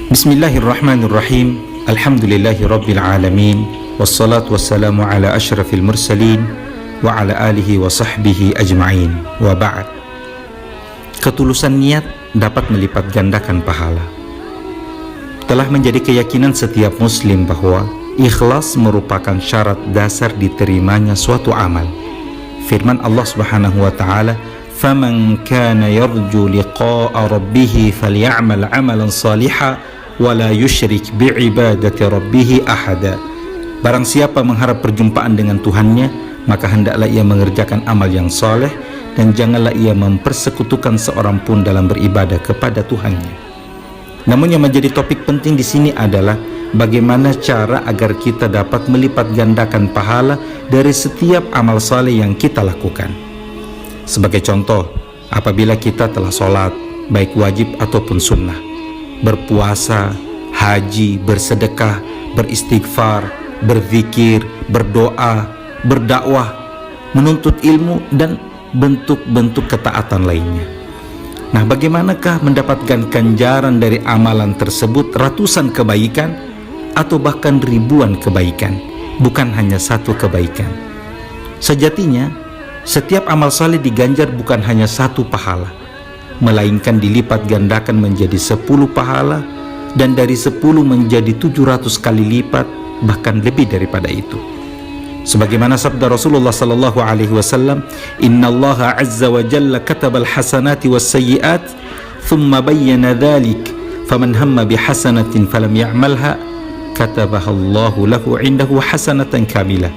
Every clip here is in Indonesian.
Bismillahirrahmanirrahim. Alhamdulillahi rabbil alamin. Wassalatu wassalamu ala asyrafil mursalin wa ala alihi wa sahbihi ajma'in. Wa ba'd. Ketulusan niat dapat melipat gandakan pahala. Telah menjadi keyakinan setiap muslim bahwa ikhlas merupakan syarat dasar diterimanya suatu amal. Firman Allah Subhanahu wa taala, "Faman kana yarju liqa'a rabbih falyamal 'amalan shalihan wa la yusyrik bi'ibadati rabbih ahada." Barang siapa mengharap perjumpaan dengan Tuhannya, maka hendaklah ia mengerjakan amal yang saleh dan janganlah ia mempersekutukan seorang pun dalam beribadah kepada Tuhannya. Namun yang menjadi topik penting di sini adalah bagaimana cara agar kita dapat melipat gandakan pahala dari setiap amal saleh yang kita lakukan. Sebagai contoh, apabila kita telah sholat, baik wajib ataupun sunnah, berpuasa, haji, bersedekah, beristighfar, berzikir, berdoa, berdakwah, menuntut ilmu, dan bentuk-bentuk ketaatan lainnya. Nah, bagaimanakah mendapatkan ganjaran dari amalan tersebut ratusan kebaikan atau bahkan ribuan kebaikan, bukan hanya satu kebaikan? Sejatinya, setiap amal saleh diganjar bukan hanya satu pahala, melainkan dilipat gandakan menjadi 10 pahala, dan dari 10 menjadi 700 kali lipat, bahkan lebih daripada itu. Sebagaimana sabda Rasulullah sallallahu alaihi wasallam, "Innallaha 'azza wa jalla katabal hasanati was sayyi'at, thumma bayyana dhalik, faman hamma bihasanatin falam ya'malha, katabaha Allahu lahu 'indahu hasanatan kamilah.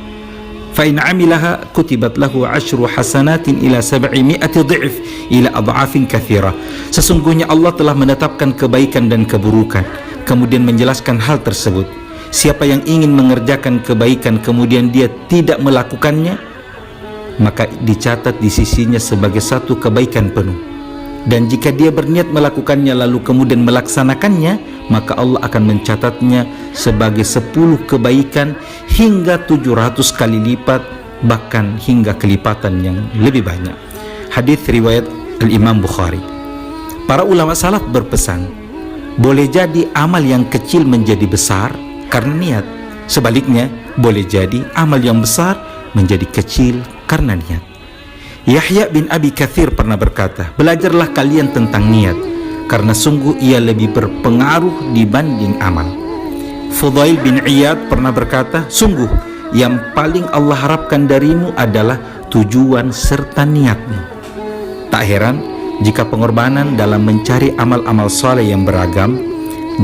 Fa in 'amilaha kutibat lahu 'ashru hasanatin ila 700 dhif ila adhafin katsira." Sesungguhnya Allah telah menetapkan kebaikan dan keburukan, kemudian menjelaskan hal tersebut. Siapa yang ingin mengerjakan kebaikan kemudian dia tidak melakukannya, maka dicatat di sisinya sebagai satu kebaikan penuh. Dan jika dia berniat melakukannya lalu kemudian melaksanakannya, maka Allah akan mencatatnya sebagai 10 kebaikan hingga 700 kali lipat, bahkan hingga kelipatan yang lebih banyak. Hadis riwayat Al-Imam Bukhari. Para ulama salaf berpesan, boleh jadi amal yang kecil menjadi besar karena niat. Sebaliknya, boleh jadi amal yang besar menjadi kecil karena niat. Yahya bin Abi Katsir pernah berkata, "Belajarlah kalian tentang niat, karena sungguh ia lebih berpengaruh dibanding amal." Fudail bin Iyad pernah berkata, "Sungguh yang paling Allah harapkan darimu adalah tujuan serta niatmu." Tak heran jika pengorbanan dalam mencari amal-amal saleh yang beragam,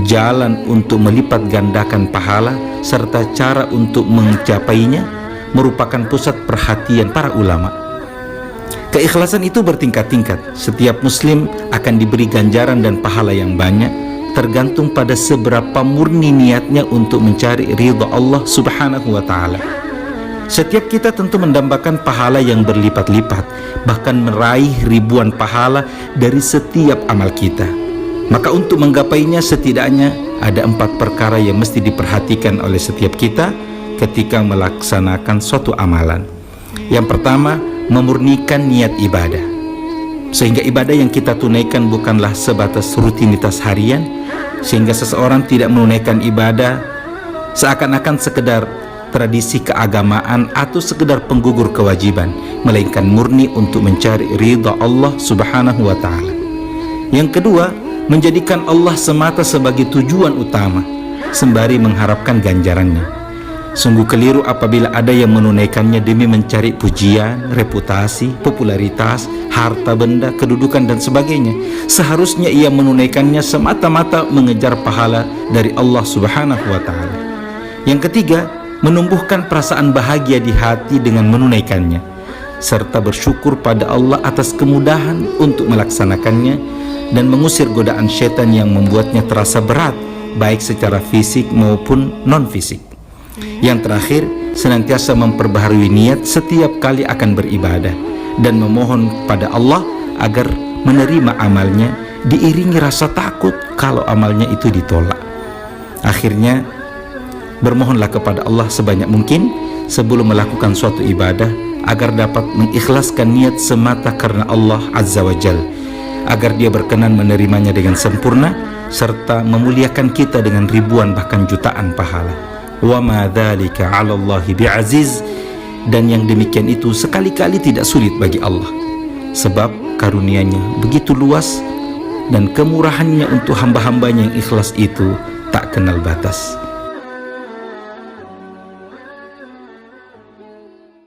jalan untuk melipat gandakan pahala, serta cara untuk mencapainya merupakan pusat perhatian para ulama. Keikhlasan itu bertingkat-tingkat. Setiap muslim akan diberi ganjaran dan pahala yang banyak, tergantung pada seberapa murni niatnya untuk mencari ridha Allah Subhanahu wa ta'ala. Setiap kita tentu mendambakan pahala yang berlipat-lipat, bahkan meraih ribuan pahala dari setiap amal kita. Maka untuk menggapainya setidaknya ada 4 perkara yang mesti diperhatikan oleh setiap kita ketika melaksanakan suatu amalan. Yang pertama, memurnikan niat ibadah, sehingga ibadah yang kita tunaikan bukanlah sebatas rutinitas harian, sehingga seseorang tidak menunaikan ibadah seakan-akan sekedar tradisi keagamaan atau sekedar penggugur kewajiban, melainkan murni untuk mencari ridha Allah Subhanahu wa ta'ala. Yang kedua, menjadikan Allah semata sebagai tujuan utama, sembari mengharapkan ganjarannya. Sungguh keliru apabila ada yang menunaikannya demi mencari pujian, reputasi, popularitas, harta benda, kedudukan, dan sebagainya. Seharusnya ia menunaikannya semata-mata mengejar pahala dari Allah Subhanahu wa ta'ala. Yang ketiga, menumbuhkan perasaan bahagia di hati dengan menunaikannya, serta bersyukur pada Allah atas kemudahan untuk melaksanakannya, dan mengusir godaan syaitan yang membuatnya terasa berat, baik secara fisik maupun non-fisik. Yang terakhir, senantiasa memperbaharui niat setiap kali akan beribadah, dan memohon pada Allah agar menerima amalnya, diiringi rasa takut kalau amalnya itu ditolak. Akhirnya, bermohonlah kepada Allah sebanyak mungkin sebelum melakukan suatu ibadah, agar dapat mengikhlaskan niat semata karena Allah Azza wa Jalla, agar dia berkenan menerimanya dengan sempurna, serta memuliakan kita dengan ribuan bahkan jutaan pahala. Wa ma dzalika 'ala Allahi bi'aziz, dan yang demikian itu sekali-kali tidak sulit bagi Allah, sebab karunia-Nya begitu luas dan kemurahannya untuk hamba-hambanya yang ikhlas itu tak kenal batas.